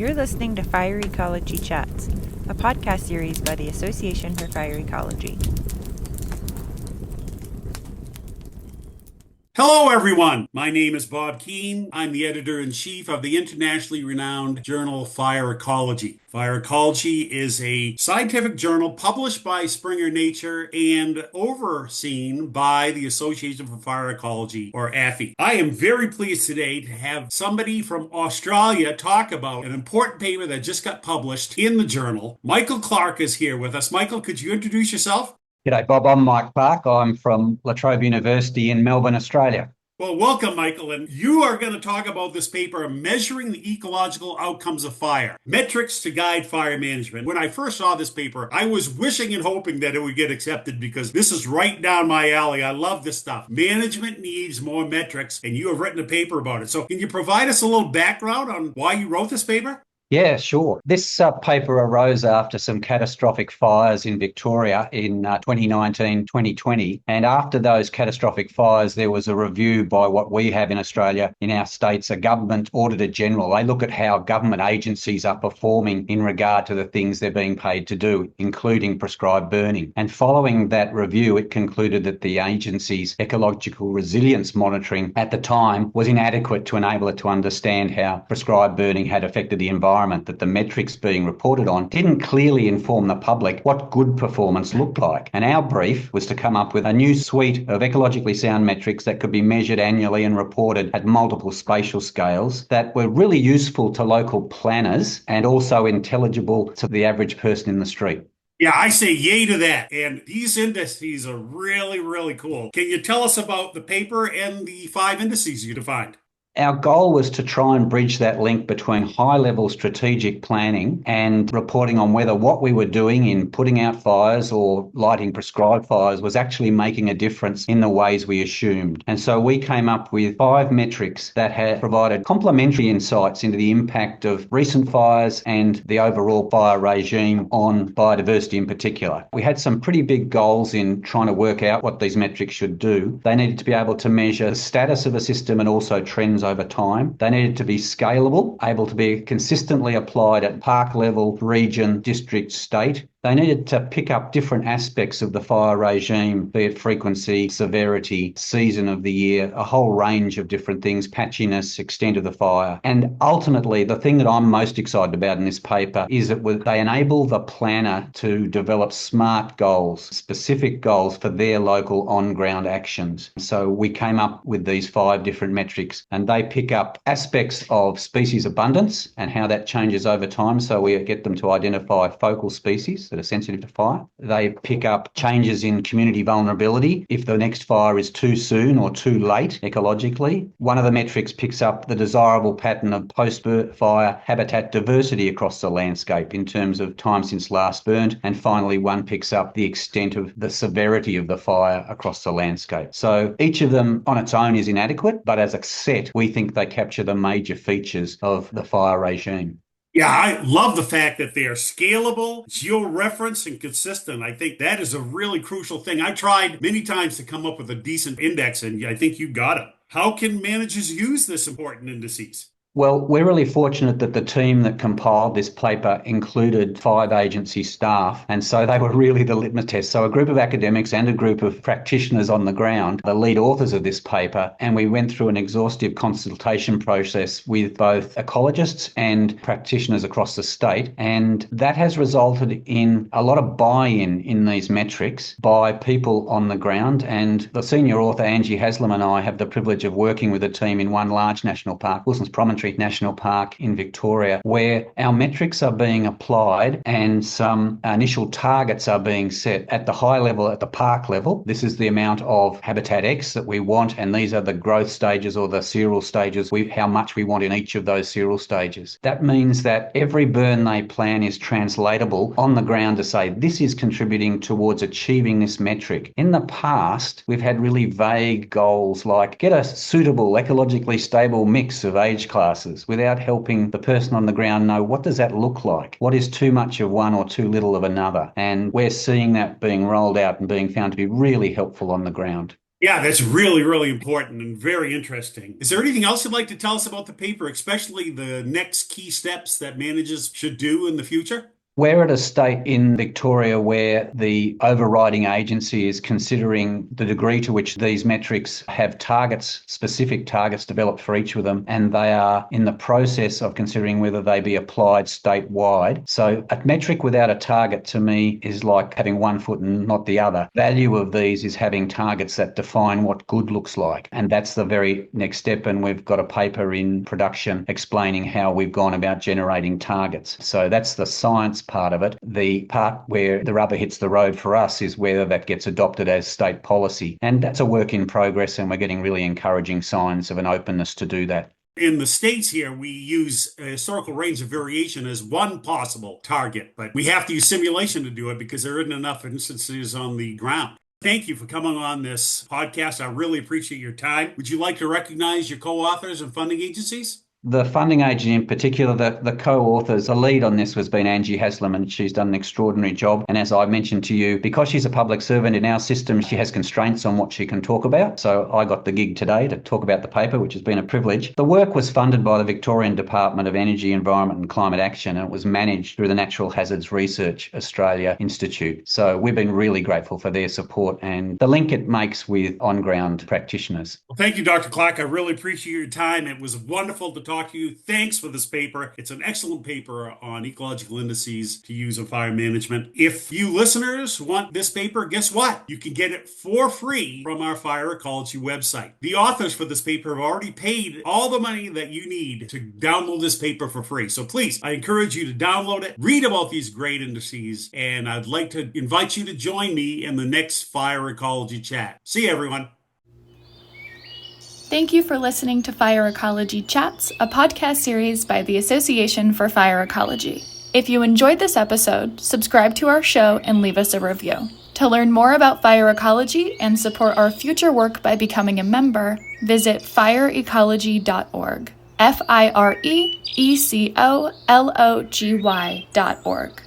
You're listening to Fire Ecology Chats, a podcast series by the Association for Fire Ecology. Hello, everyone. My name is Bob Keane. I'm the editor-in-chief of the internationally renowned journal Fire Ecology. Fire Ecology is a scientific journal published by Springer Nature and overseen by the Association for Fire Ecology, or AFE. I am very pleased today to have somebody from Australia talk about an important paper that just got published in the journal. Michael Clarke is here with us. Michael, could you introduce yourself? G'day, Bob. I'm Mike Clarke. I'm from La Trobe University in Melbourne, Australia. Well, welcome, Michael. And you are going to talk about this paper, Measuring the Ecological Outcomes of Fire, Metrics to Guide Fire Management. When I first saw this paper, I was wishing and hoping that it would get accepted because this is right down my alley. I love this stuff. Management needs more metrics, and you have written a paper about it. So can you provide us a little background on why you wrote this paper? Yeah, sure. This paper arose after some catastrophic fires in Victoria in 2019, 2020. And after those catastrophic fires, there was a review by what we have in Australia, in our states, a government auditor general. They look at how government agencies are performing in regard to the things they're being paid to do, including prescribed burning. And following that review, it concluded that the agency's ecological resilience monitoring at the time was inadequate to enable it to understand how prescribed burning had affected the environment, that the metrics being reported on didn't clearly inform the public what good performance looked like. And our brief was to come up with a new suite of ecologically sound metrics that could be measured annually and reported at multiple spatial scales that were really useful to local planners and also intelligible to the average person in the street. Yeah, I say yay to that. And these indices are really, really cool. Can you tell us about the paper and the 5 indices you defined? Our goal was to try and bridge that link between high-level strategic planning and reporting on whether what we were doing in putting out fires or lighting prescribed fires was actually making a difference in the ways we assumed. And so we came up with 5 metrics that had provided complementary insights into the impact of recent fires and the overall fire regime on biodiversity in particular. We had some pretty big goals in trying to work out what these metrics should do. They needed to be able to measure the status of a system and also trends over time. They needed to be scalable, able to be consistently applied at park level, region, district, state. They needed to pick up different aspects of the fire regime, be it frequency, severity, season of the year, a whole range of different things, patchiness, extent of the fire. And ultimately, the thing that I'm most excited about in this paper is that they enable the planner to develop smart goals, specific goals for their local on-ground actions. So we came up with these 5 different metrics, and they pick up aspects of species abundance and how that changes over time. So we get them to identify focal species that are sensitive to fire. They pick up changes in community vulnerability if the next fire is too soon or too late ecologically. One of the metrics picks up the desirable pattern of post-fire habitat diversity across the landscape in terms of time since last burnt. And finally, one picks up the extent of the severity of the fire across the landscape. So each of them on its own is inadequate, but as a set, we think they capture the major features of the fire regime. Yeah, I love the fact that they are scalable, geo-referenced, and consistent. I think that is a really crucial thing. I tried many times to come up with a decent index, and I think you got it. How can managers use this important indices? Well, we're really fortunate that the team that compiled this paper included 5 agency staff, and so they were really the litmus test. So a group of academics and a group of practitioners on the ground, the lead authors of this paper, and we went through an exhaustive consultation process with both ecologists and practitioners across the state, and that has resulted in a lot of buy-in in these metrics by people on the ground. And the senior author, Angie Haslam, and I have the privilege of working with a team in one large national park, Wilson's Promontory National Park in Victoria, where our metrics are being applied and some initial targets are being set at the high level, at the park level. This is the amount of habitat X that we want, and these are the growth stages or the seral stages, how much we want in each of those seral stages. That means that every burn they plan is translatable on the ground to say this is contributing towards achieving this metric. In the past, we've had really vague goals like get a suitable, ecologically stable mix of age classes without helping the person on the ground know what does that look like? What is too much of one or too little of another? And we're seeing that being rolled out and being found to be really helpful on the ground. Yeah, that's really, really important and very interesting. Is there anything else you'd like to tell us about the paper, especially the next key steps that managers should do in the future? We're at a state in Victoria where the overriding agency is considering the degree to which these metrics have targets, specific targets developed for each of them, and they are in the process of considering whether they be applied statewide. So a metric without a target to me is like having one foot and not the other. Value of these is having targets that define what good looks like. And that's the very next step. And we've got a paper in production explaining how we've gone about generating targets. So that's the science part of it. The part where the rubber hits the road for us is whether that gets adopted as state policy. And that's a work in progress, and we're getting really encouraging signs of an openness to do that. In the States here, we use a historical range of variation as one possible target, but we have to use simulation to do it because there isn't enough instances on the ground. Thank you for coming on this podcast. I really appreciate your time. Would you like to recognize your co-authors and funding agencies? The funding agent in particular, the co-authors, the lead on this has been Angie Haslam, and she's done an extraordinary job. And as I mentioned to you, because she's a public servant in our system, she has constraints on what she can talk about. So I got the gig today to talk about the paper, which has been a privilege. The work was funded by the Victorian Department of Energy, Environment and Climate Action, and it was managed through the Natural Hazards Research Australia Institute. So we've been really grateful for their support and the link it makes with on-ground practitioners. Well, thank you, Dr. Clarke. I really appreciate your time. It was wonderful to talk to you. Thanks for this paper. It's an excellent paper on ecological indices to use in fire management. If you listeners want this paper, guess what? You can get it for free from our Fire Ecology website. The authors for this paper have already paid all the money that you need to download this paper for free. So please, I encourage you to download it, read about these great indices, and I'd like to invite you to join me in the next Fire Ecology Chat. See you, everyone. Thank you for listening to Fire Ecology Chats, a podcast series by the Association for Fire Ecology. If you enjoyed this episode, subscribe to our show and leave us a review. To learn more about fire ecology and support our future work by becoming a member, visit fireecology.org. FIREECOLOGY.org.